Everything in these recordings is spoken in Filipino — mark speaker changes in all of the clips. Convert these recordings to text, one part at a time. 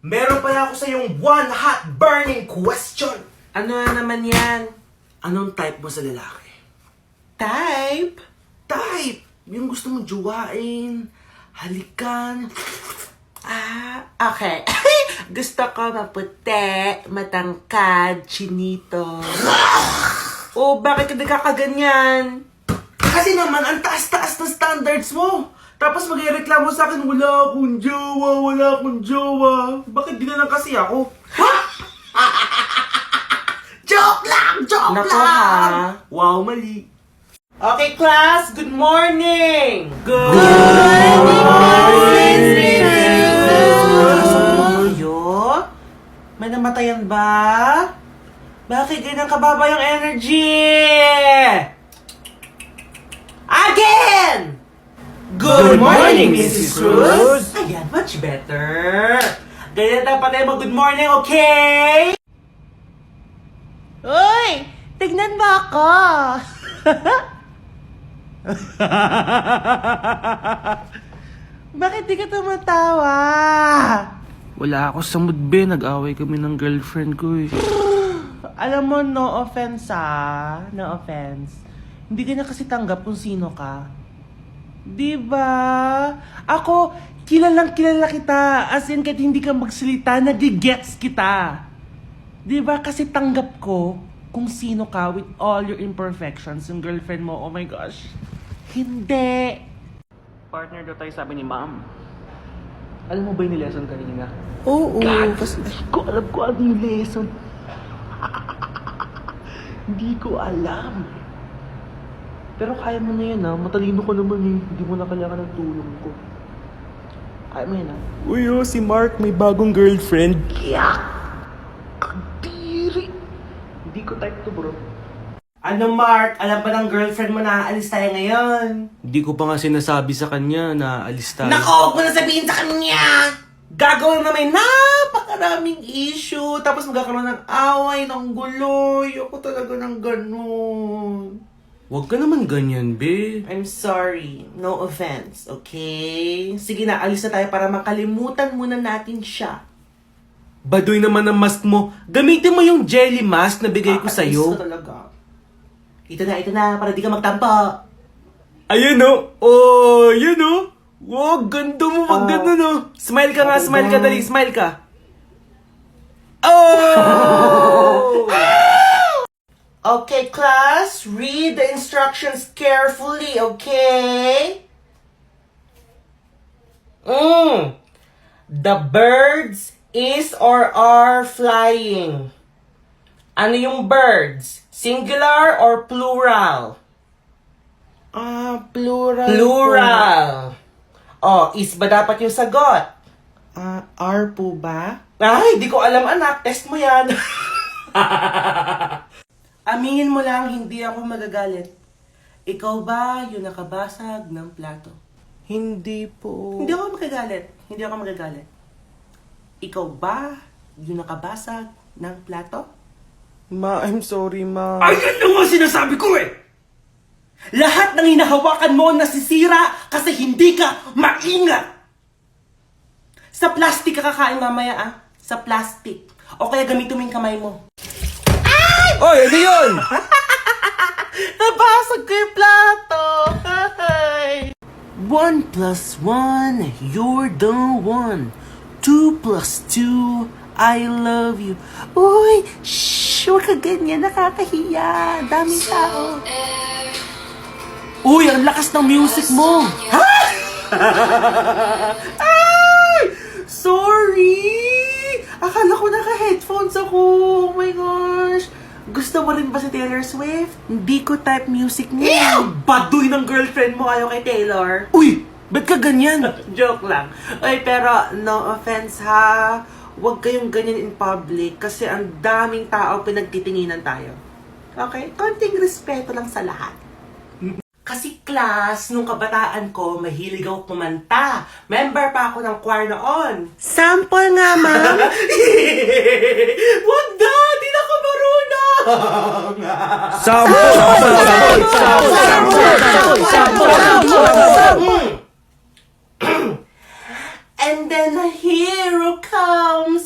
Speaker 1: Meron pala ako sa yung one hot burning question.
Speaker 2: Ano na naman yan?
Speaker 1: Anong type mo sa lalaki?
Speaker 2: Type?
Speaker 1: Type! Yung gusto mong juwain, halikan.
Speaker 2: Okay. Gusto ko maputi, matangkad, chinito. Oh, bakit ka nagkakaganyan?
Speaker 1: Kasi naman, ang taas-taas ng standards mo. Tapos mag-reklamo sa akin, wala akong jowa. Bakit di na lang kasi ako? Joke lang!
Speaker 2: Nako ha. Wow, mali. Okay, class. Good morning! Good morning, Yo? May namatayan ba? Bakit ganyan kababa yung energy? Again! Good morning, Mrs. Cruz! Ayan, much better. Ganyan dapat tayo mag-good morning, okay? Uy! Tignan mo ako! Bakit di ka tumatawa?
Speaker 1: Wala ako sa mood, be. Nag-away kami ng girlfriend ko eh.
Speaker 2: Alam mo, no offense no offense. Hindi ka na kasi tanggap kung sino ka. Diba? Ako, kilalang kilala kita. As in, kahit hindi ka magsalita, nagigets kita. Diba? Kasi tanggap ko kung sino ka with all your imperfections. Yung girlfriend mo, oh my gosh. Hindi.
Speaker 1: Partner daw tayo, sabi ni ma'am. Alam mo ba yung lesson kanina?
Speaker 2: Oo.
Speaker 1: Kasi hindi ko alam kung ano yung lesson. Hindi ko alam. Pero kaya mo na yun ha. Matalino ko naman eh. Hindi mo na kailangan ng tulong ko. Kaya mo yun ha.
Speaker 3: Uy, si Mark may bagong girlfriend.
Speaker 1: Kadiri! Hindi ko type to, bro.
Speaker 2: Ano, Mark? Alam ba ng girlfriend mo na aalis tayo ngayon?
Speaker 3: Hindi ko pa nga sinasabi sa kanya na alis tayo.
Speaker 2: Nako, huwag mo na sabihin sa kanya! Gagawin na may napakaraming issue, tapos magkakaroon ng away, ng gulo. Ayoko talaga ng ganun.
Speaker 3: Huwag ka naman ganyan, be.
Speaker 2: I'm sorry. No offense, okay? Sige na, alis na tayo para makalimutan muna natin siya.
Speaker 3: Baduy naman ang mask mo. Gamitin mo yung jelly mask na bigay ko
Speaker 2: Kakainis
Speaker 3: sa'yo.
Speaker 2: ko talaga. Ito na, para di ka magtampa.
Speaker 3: Ayan o. Oh, yun o. Wow, ganda mo pag gano'n o.
Speaker 2: Smile ka nga,
Speaker 3: Okay,
Speaker 2: smile ka,
Speaker 3: bye.
Speaker 2: dali, smile ka. Oh! Okay, class, read the instructions carefully, okay? The birds is or are flying. Ano yung birds? Singular or plural?
Speaker 1: Plural.
Speaker 2: Plural. Oh, is ba dapat yung sagot?
Speaker 1: R po ba?
Speaker 2: Ay, di ko alam anak. Test mo yan. Aminin mo lang, hindi ako magagalit. Ikaw ba yung nakabasag ng plato?
Speaker 1: Hindi po.
Speaker 2: Hindi ako magagalit. Ikaw ba yung nakabasag ng plato?
Speaker 1: Ma, I'm sorry, ma.
Speaker 2: Ayan na nga sinasabi ko eh! Lahat ng hinahawakan mo nasisira kasi hindi ka maingat! Sa plastic ka kakain mamaya ah. Sa plastic. O kaya gamitin mo yung kamay mo.
Speaker 3: Oy, ano yun?
Speaker 2: Nabasag ko yung plato! 1 plus 1, you're the one. 2 plus 2, I love you. Uy, shh, huwag ka ganyan, nakakahiya. Daming tao. Uy, ang lakas ng music mo. Ha? Ay! Sorry! Akala ko naka-headphones ako. Oh my gosh. Gusto mo rin ba si Taylor Swift? Hindi ko type music niya. Baduy ng girlfriend mo kayo kay Taylor.
Speaker 3: Uy, ba't ka ganyan?
Speaker 2: Joke lang. Ay, pero no offense ha. Huwag kayong ganyan in public kasi ang daming tao pinagtitinginan tayo. Okay? Konting respeto lang sa lahat. Kasi class, nung kabataan ko, mahilig ako kumanta. Member pa ako ng choir noon. Sample nga, ma'am. Wag na! Di na ako marunong! And then a hero comes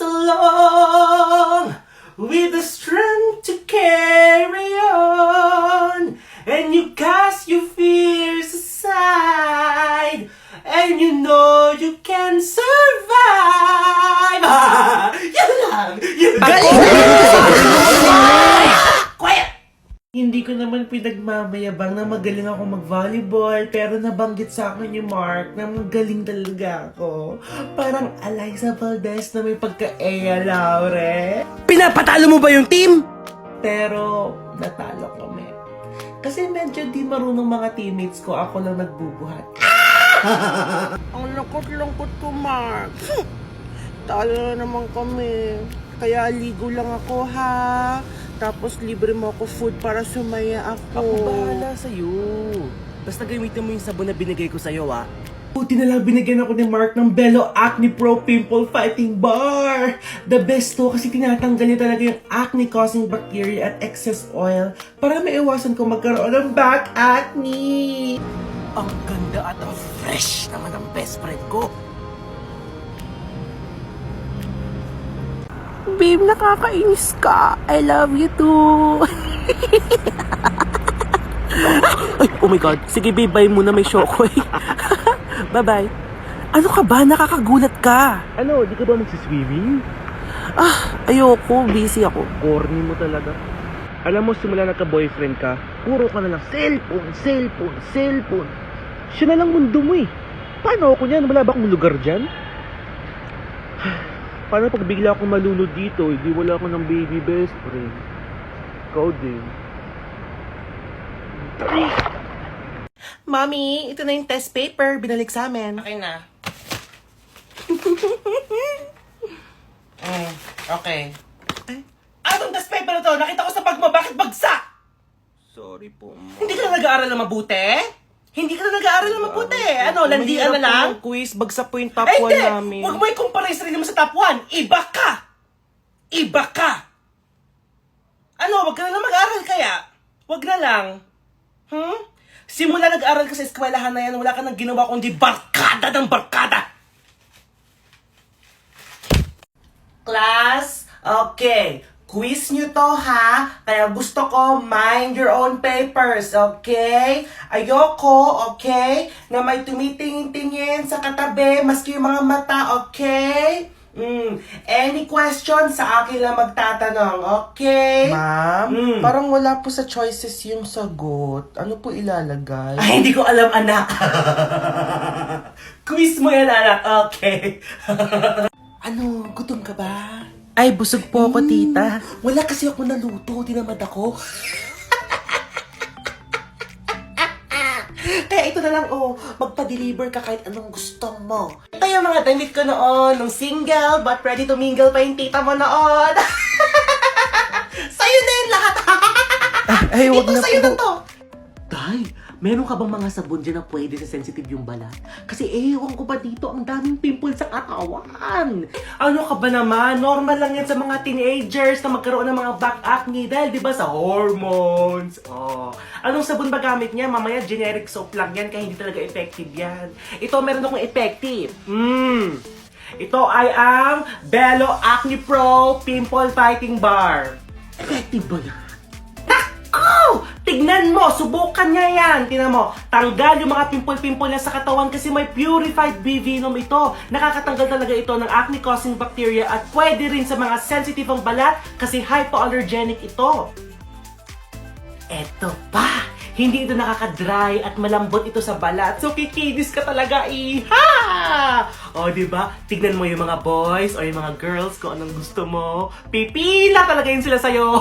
Speaker 2: Quiet! Hindi ko naman pinagmamayabang na magaling ako mag-volleyball, pero nabanggit sa akin yung Mark na magaling talaga ako. Parang Eliza Valdez na may pagka-Ea Laure.
Speaker 3: Pinapatalo mo ba yung team?
Speaker 2: Pero natalo kami. Kasi medyo di marunong mga teammates ko, ako lang nagbubuhat.
Speaker 4: Ang lungkot-lungkot ko, Mark. Talo na naman kami. Kaya ligo lang ako, ha? Tapos libre mo ako food para sumaya ako.
Speaker 3: Ako bahala sa'yo. Basta gamitin mo yung sabon na binigay ko sa'yo, ah.
Speaker 2: Buti na lang binigyan ako ni Mark ng Bello Acne Pro Pimple Fighting Bar. The best to kasi tinatanggal niya talaga yung acne-causing bacteria at excess oil para maiwasan ko magkaroon ng back acne.
Speaker 3: Ang ganda at ang fresh naman ang best friend ko.
Speaker 4: Babe, nakakainis ka. I love you too.
Speaker 3: Ay, oh my God. Sige, babe, bye muna. May shockwave. Bye-bye. Ano ka ba? Nakakagulat ka. Ano? Di ka ba magsiswimming?
Speaker 4: Ayoko, busy ako.
Speaker 1: Corny mo talaga. Alam mo, simula nagka-boyfriend ka, puro ka na lang cellphone, cellphone, cellphone. Siya na lang mundo mo eh. Paano ako niyan? Wala ba akong lugar dyan? Paano pag bigla akong malunod dito, hindi wala ako ng baby best friend? Ikaw din.
Speaker 2: Mommy, ito na yung test paper. Binalik sa amin.
Speaker 4: Okay na. Okay.
Speaker 2: Anong test paper na to? Nakita ko sa bag mo. Bakit bagsak?
Speaker 1: Sorry po, ma.
Speaker 2: Hindi ka na nag-aaral na mabuti? Hindi ka na nag-aaral na mabuti. Ano, landian na lang?
Speaker 3: Quiz, bagsak po yung top
Speaker 2: Ay,
Speaker 3: 1
Speaker 2: hindi!
Speaker 3: namin.
Speaker 2: Huwag mo ikumpara yung sarili mo sa top 1. Iba ka! Iba ka! Ano, wag ka na lang mag-aaral kaya? Wag na lang. Simula nag-aaral ka sa eskwelahan na yan, wala ka nang ginawa kundi barkada ng barkada! Class, okay. Quiz nyo to, ha? Kaya gusto ko, mind your own papers, okay? Ayoko, okay? Na may tumitingin-tingin sa katabi, maski yung mga mata, okay? Any question, sa akin lang magtatanong, okay?
Speaker 4: Ma'am, parang wala po sa choices yung sagot. Ano po ilalagay?
Speaker 2: Ay, hindi ko alam, anak. Quiz mo yan, anak, okay? Ano, gutom ka ba?
Speaker 4: Ay, busog po ako, tita.
Speaker 2: Wala kasi ako naluto, tinamad ako. Kaya ito na lang, magpa-deliver ka kahit anong gusto mo. Ito yung mga damit ko noon, nung single, but ready to mingle pa yung tita mo noon. Sa'yo na yun lahat.
Speaker 4: Ay, wag
Speaker 2: Ito
Speaker 4: na
Speaker 2: sa'yo
Speaker 4: po.
Speaker 2: na to.
Speaker 3: Tay, meron ka bang mga sabon dyan na pwede sa sensitive yung balat? Kasi ewan ko ba dito, ang daming pimple sa katawan.
Speaker 2: Ano ka ba naman? Normal lang yan sa mga teenagers na magkaroon ng mga back acne dahil di ba sa hormones. Anong sabon ba gamit niya? Mamaya generic soap lang yan kaya hindi talaga effective yan. Ito meron akong effective. Ito ay ang Bello Acne Pro Pimple Fighting Bar.
Speaker 3: Effective ba yan?
Speaker 2: Naku! Tignan mo, subukan niya yan. Tingnan mo, tanggal yung mga pimple-pimple niya sa katawan kasi may purified B venom ito. Nakakatanggal talaga ito ng acne-causing bacteria at pwede rin sa mga sensitive ang balat kasi hypoallergenic ito. Eto pa, hindi ito nakaka-dry at malambot ito sa balat. So kikinis ka talaga, iha! O, diba? Tignan mo yung mga boys or yung mga girls kung anong gusto mo. Pipila talaga yun sila sa'yo.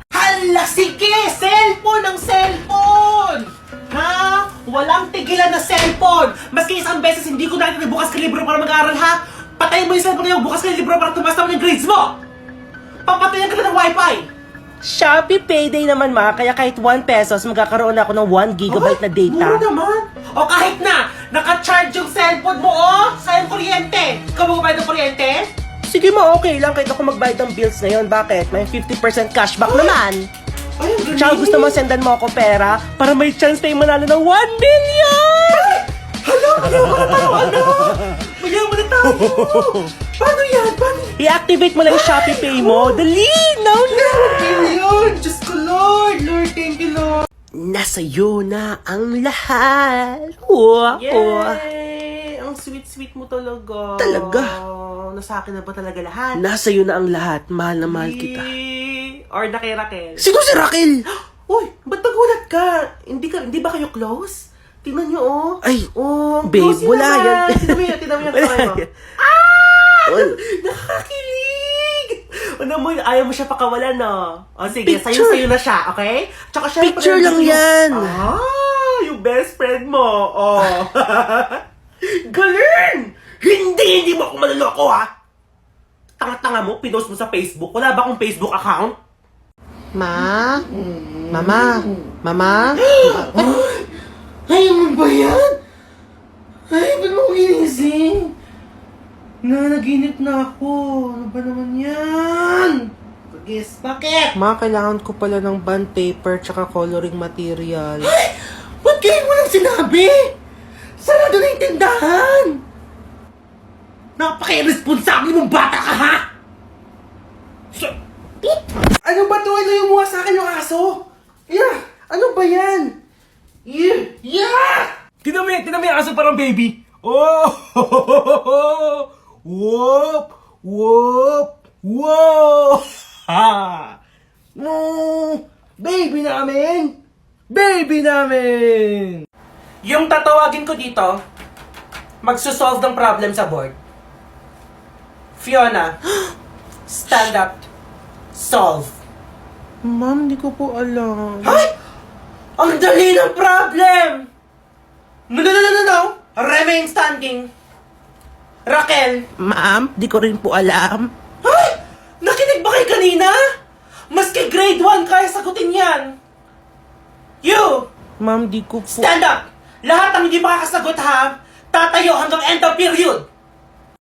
Speaker 2: Hala, sige! Cellphone ang cellphone! Ha? Walang tigilan na cellphone! Maski isang beses hindi ko nakita bukas ka libro para mag-aaral, ha? Patayin mo yung cellphone ngayon, bukas ka yung libro para tumaas naman yung grades mo! Papatayin ka na ng wifi!
Speaker 4: Shopee Payday naman, ma. Kaya kahit 1 pesos, magkakaroon ako ng 1 gigabyte na data.
Speaker 2: Mura naman! O kahit na, naka-charge yung cellphone mo, sa yung kuryente! Ikaw magbabayad ng kuryente?
Speaker 4: Sige, ma, okay lang kahit ako magbayad ng bills ngayon. Bakit? May 50% cashback naman.
Speaker 2: Ay, ang galing!
Speaker 4: Tsaka gusto mo sendan mo ako pera para may chance tayo manalo ng 1 million!
Speaker 2: Hala, mayaman na tayo, anak! Mayaman na tayo! Paano yan? Paano?
Speaker 4: I-activate mo lang yung Shopee Pay mo. Dali! Now na!
Speaker 2: Million! Diyos ko, Lord! Lord, thank you, Lord!
Speaker 4: Nasa'yo na ang lahat. Wow!
Speaker 2: Yay! Ang sweet-sweet mo talaga.
Speaker 4: Talaga?
Speaker 2: nasa akin na ba talaga lahat?
Speaker 3: Nasa iyo na ang lahat. Mahal na mahal kita.
Speaker 2: Or na kay Raquel?
Speaker 3: Sino si Raquel?
Speaker 2: Uy, ba't nagulat ka? Hindi ba kayo close? Tingnan nyo, oh.
Speaker 3: Ay,
Speaker 2: Oh,
Speaker 3: babe,
Speaker 2: close
Speaker 3: wala
Speaker 2: naman.
Speaker 3: yan.
Speaker 2: Tingnan mo yung
Speaker 3: Wala
Speaker 2: kamay mo.
Speaker 3: yan.
Speaker 2: Ah! Nakakakilig! Ano mo, ayaw mo siya pakawalan, no? O sige,
Speaker 3: Picture.
Speaker 2: sa'yo na siya, okay? Tsaka syempre,
Speaker 3: Picture lang
Speaker 2: gusto mo-
Speaker 3: yan.
Speaker 2: Yung best friend mo. Oh. Galing! Hindi mo ako manloloko, ha? Tanga-tanga mo, pinost mo sa Facebook. Wala ba akong Facebook account?
Speaker 4: Ma? Mama? Mama?
Speaker 2: Ay, ano ba yan? Ay, ba't mo ginising? Nanaginip na ako. Ano ba naman yan? Pagis, bakit?
Speaker 4: Ma, kailangan ko pala ng bond paper tsaka coloring material.
Speaker 2: Ay! Ba't kayo mo lang sinabi? Sarado na yung tindahan! Napaka-irresponsable mong bata ka, ha? Ano ba to? Ano yung mukha sa akin yung aso? Yeah! Ano ba yan? Yeah!
Speaker 3: Tignan mo yung aso parang baby. Oh! Whoop! Whoop! Whoop! Ha!
Speaker 2: No! Baby namin! Baby namin! Yung tatawagin ko dito, magsusolve ng problem sa board. Fiona, stand up. Solve.
Speaker 4: Ma'am, di ko po alam.
Speaker 2: Ay! Ang dali ng problem! No. Remain standing. Raquel.
Speaker 4: Ma'am, di ko rin po alam.
Speaker 2: Ay! Nakinig ba kayo kanina? Maski grade 1 kaya sagutin yan. You!
Speaker 4: Ma'am, di ko po...
Speaker 2: Stand up! Lahat ng hindi makakasagot ha, tatayo hanggang end of period.